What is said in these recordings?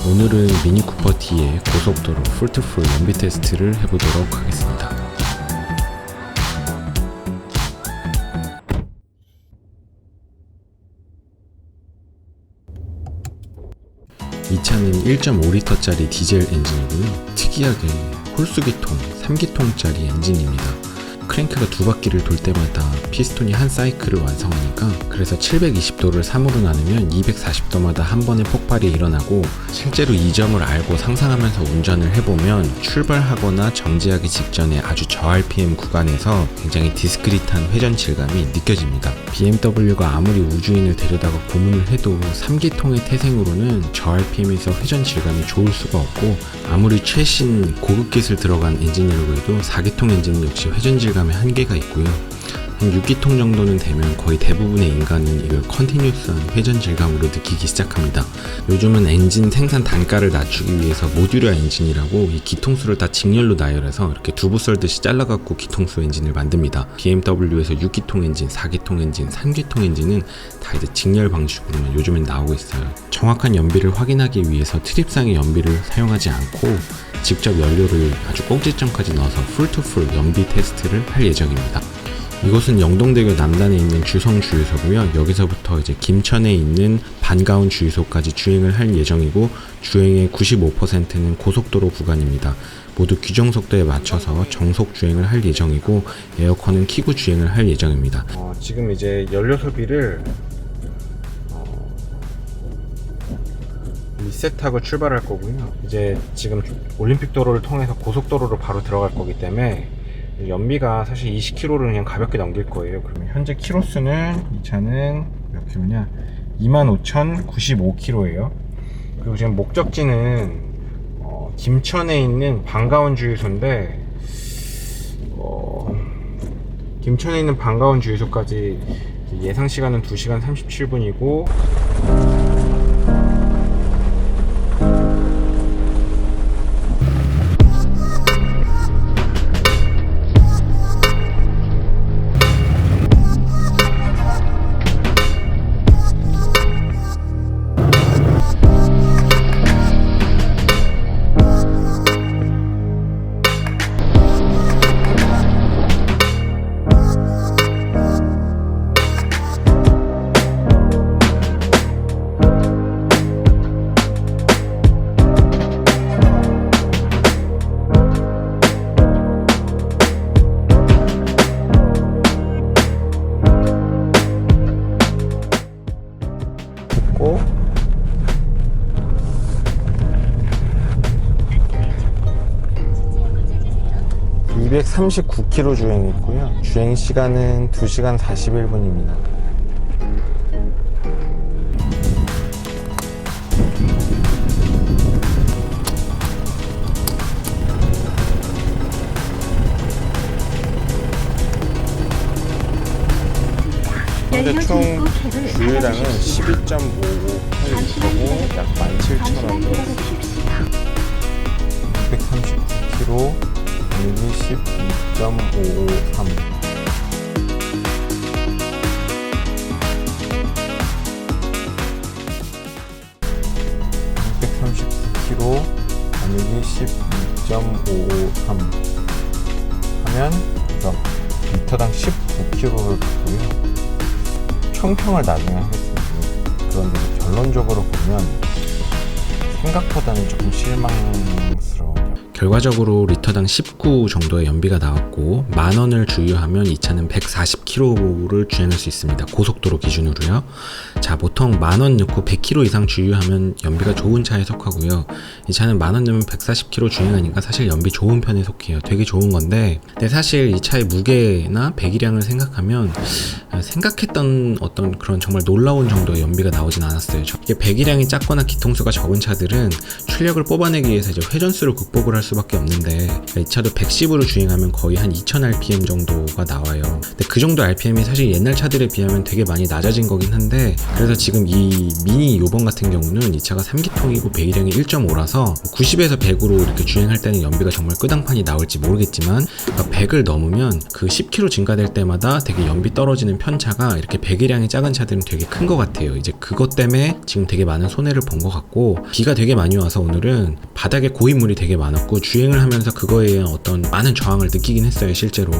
오늘은 미니 쿠퍼 T의 고속도로 풀-투-풀 연비 테스트를 해보도록 하겠습니다. 이 차는 1.5L짜리 디젤 엔진이고요. 특이하게 홀수기통 3기통짜리 엔진입니다. 크랭크가 두 바퀴를 돌 때마다 피스톤이 한 사이클을 완성하니까, 그래서 720도를 3으로 나누면 240도마다 한 번의 폭발이 일어나고, 실제로 이 점을 알고 상상하면서 운전을 해보면 출발하거나 정지하기 직전에 아주 저 RPM 구간에서 굉장히 디스크릿한 회전 질감이 느껴집니다. BMW가 아무리 우주인을 데려다가 고문을 해도 3기통의 태생으로는 저 RPM에서 회전 질감이 좋을 수가 없고, 아무리 최신 고급 기술 들어간 엔진이라고 해도 4기통 엔진은 역시 회전 질감에 한계가 있고요. 한 6기통 정도는 되면 거의 대부분의 인간은 이걸 컨티뉴스한 회전 질감으로 느끼기 시작합니다. 요즘은 엔진 생산 단가를 낮추기 위해서 모듈화 엔진이라고 이 기통수를 다 직렬로 나열해서 이렇게 두부 썰듯이 잘라갖고 기통수 엔진을 만듭니다. BMW에서 6기통 엔진, 4기통 엔진, 3기통 엔진은 다 이제 직렬 방식으로만 요즘엔 나오고 있어요. 정확한 연비를 확인하기 위해서 트립상의 연비를 사용하지 않고 직접 연료를 아주 꼭지점까지 넣어서 풀-투-풀 연비 테스트를 할 예정입니다. 이곳은 영동대교 남단에 있는 주성 주유소고요. 여기서부터 이제 김천에 있는 반가운 주유소까지 주행을 할 예정이고, 주행의 95%는 고속도로 구간입니다. 모두 규정 속도에 맞춰서 정속 주행을 할 예정이고, 에어컨은 켜고 주행을 할 예정입니다. 지금 이제 연료 소비를 리셋하고 출발할 거고요. 이제 지금 올림픽 도로를 통해서 고속도로로 바로 들어갈 거기 때문에 연비가 사실 20km를 그냥 가볍게 넘길 거예요. 그러면 현재 키로수는 이 차는 몇 킬로냐? 25,095km예요. 그리고 지금 목적지는 김천에 있는 반가운 주유소인데, 김천에 있는 반가운 주유소까지 예상 시간은 2시간 37분이고, 고 239km 주행했고요. 주행 시간은 2시간 41분입니다. 현재 총 주유량은 12.558리터고 약 17,000원. 639km, 공기 12.553. 단위기 12.553 하면 그래서 리터당 19km를 받고요. 총평을 나중에 하겠습니다. 그런데 결론적으로 보면 생각보다는 조금 실망스러워요. 결과적으로 리터당 19 정도의 연비가 나왔고, 만원을 주유하면 이 차는 140km를 주행할 수 있습니다. 고속도로 기준으로요. 자, 보통 만원 넣고 100km 이상 주유하면 연비가 좋은 차에 속하고요. 이 차는 만원 넣으면 140km 주행하니까 사실 연비 좋은 편에 속해요. 되게 좋은 건데, 근데 사실 이 차의 무게나 배기량을 생각하면 생각했던 어떤 그런 정말 놀라운 정도의 연비가 나오진 않았어요. 이게 배기량이 작거나 기통수가 적은 차들은 출력을 뽑아내기 위해서 이제 회전수를 극복을 할 수 수밖에 없는데 이 차도 110으로 주행하면 거의 한 2000rpm 정도가 나와요. 근데 그 정도 rpm이 사실 옛날 차들에 비하면 되게 많이 낮아진 거긴 한데, 그래서 지금 이 미니 요번 같은 경우는 이 차가 3기통이고 배기량이 1.5라서 90에서 100으로 이렇게 주행할 때는 연비가 정말 끄당판이 나올지 모르겠지만, 100을 넘으면 그 10km 증가될 때마다 되게 연비 떨어지는 편차가 이렇게 배기량이 작은 차들은 되게 큰 것 같아요. 이제 그것 때문에 지금 되게 많은 손해를 본 것 같고, 비가 되게 많이 와서 오늘은 바닥에 고인물이 되게 많았고 주행을 하면서 그거에 대한 어떤 많은 저항을 느끼긴 했어요. 실제로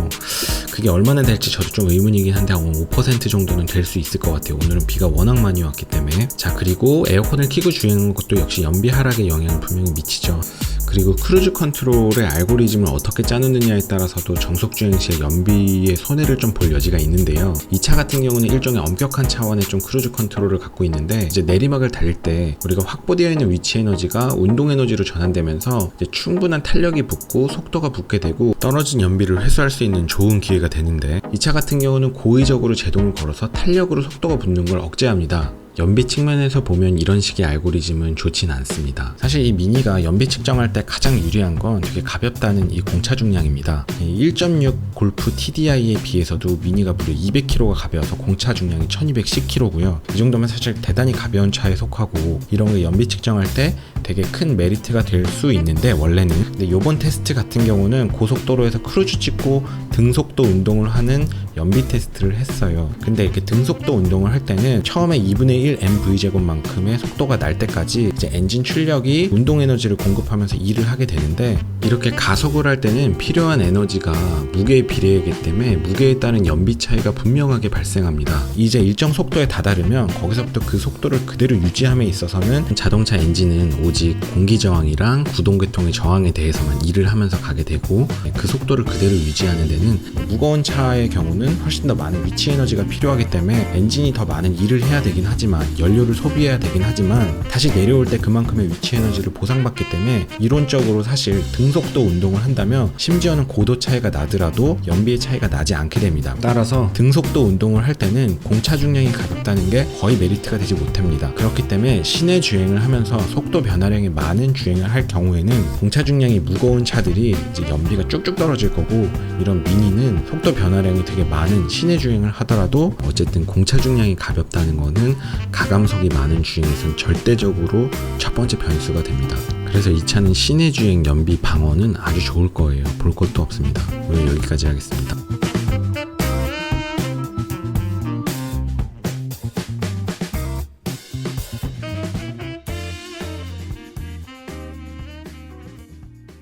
그게 얼마나 될지 저도 좀 의문이긴 한데 5% 정도는 될 수 있을 것 같아요. 오늘은 비가 워낙 많이 왔기 때문에. 자, 그리고 에어컨을 켜고 주행하는 것도 역시 연비 하락에 영향을 분명히 미치죠. 그리고 크루즈 컨트롤의 알고리즘을 어떻게 짜놓느냐에 따라서도 정속 주행 시에 연비의 손해를 좀 볼 여지가 있는데요. 이 차 같은 경우는 일종의 엄격한 차원의 좀 크루즈 컨트롤을 갖고 있는데, 이제 내리막을 달릴 때 우리가 확보되어 있는 위치 에너지가 운동 에너지로 전환되면서 이제 충분한 탄력이 붙고 속도가 붙게 되고 떨어진 연비를 회수할 수 있는 좋은 기회가 되는데, 이 차 같은 경우는 고의적으로 제동을 걸어서 탄력으로 속도가 붙는 걸 억제합니다. 연비 측면에서 보면 이런 식의 알고리즘은 좋진 않습니다. 사실 이 미니가 연비 측정할 때 가장 유리한 건 되게 가볍다는 이 공차 중량입니다. 1.6 골프 TDI에 비해서도 미니가 무려 200kg가 가벼워서 공차 중량이 1210kg고요. 이 정도면 사실 대단히 가벼운 차에 속하고, 이런 거 연비 측정할 때 되게 큰 메리트가 될 수 있는데, 원래는. 근데 요번 테스트 같은 경우는 고속도로에서 크루즈 찍고 등속도 운동을 하는 연비 테스트를 했어요. 근데 이렇게 등속도 운동을 할 때는 처음에 2분의 1 mv제곱만큼의 속도가 날 때까지 이제 엔진 출력이 운동 에너지를 공급하면서 일을 하게 되는데, 이렇게 가속을 할 때는 필요한 에너지가 무게에 비례하기 때문에 무게에 따른 연비 차이가 분명하게 발생합니다. 이제 일정 속도에 다다르면 거기서부터 그 속도를 그대로 유지함에 있어서는 자동차 엔진은 오직 공기 저항이랑 구동계통의 저항에 대해서만 일을 하면서 가게 되고, 그 속도를 그대로 유지하는 데는 무거운 차의 경우는 훨씬 더 많은 위치 에너지가 필요하기 때문에 엔진이 더 많은 일을 해야 되긴 하지만, 연료를 소비해야 되긴 하지만 다시 내려올 때 그만큼의 위치 에너지를 보상받기 때문에 이론적으로 사실 등속도 운동을 한다면 심지어는 고도 차이가 나더라도 연비의 차이가 나지 않게 됩니다. 따라서 등속도 운동을 할 때는 공차 중량이 가볍다는 게 거의 메리트가 되지 못합니다. 그렇기 때문에 시내 주행을 하면서 속도 변화량이 많은 주행을 할 경우에는 공차 중량이 무거운 차들이 이제 연비가 쭉쭉 떨어질 거고, 이런 미니는 속도 변화량이 되게 많은 시내 주행을 하더라도 어쨌든 공차 중량이 가볍다는 거는 가감속이 많은 주행에서는 절대적으로 첫 번째 변수가 됩니다. 그래서 이 차는 시내 주행 연비 방어는 아주 좋을 거예요. 볼 것도 없습니다. 오늘 여기까지 하겠습니다.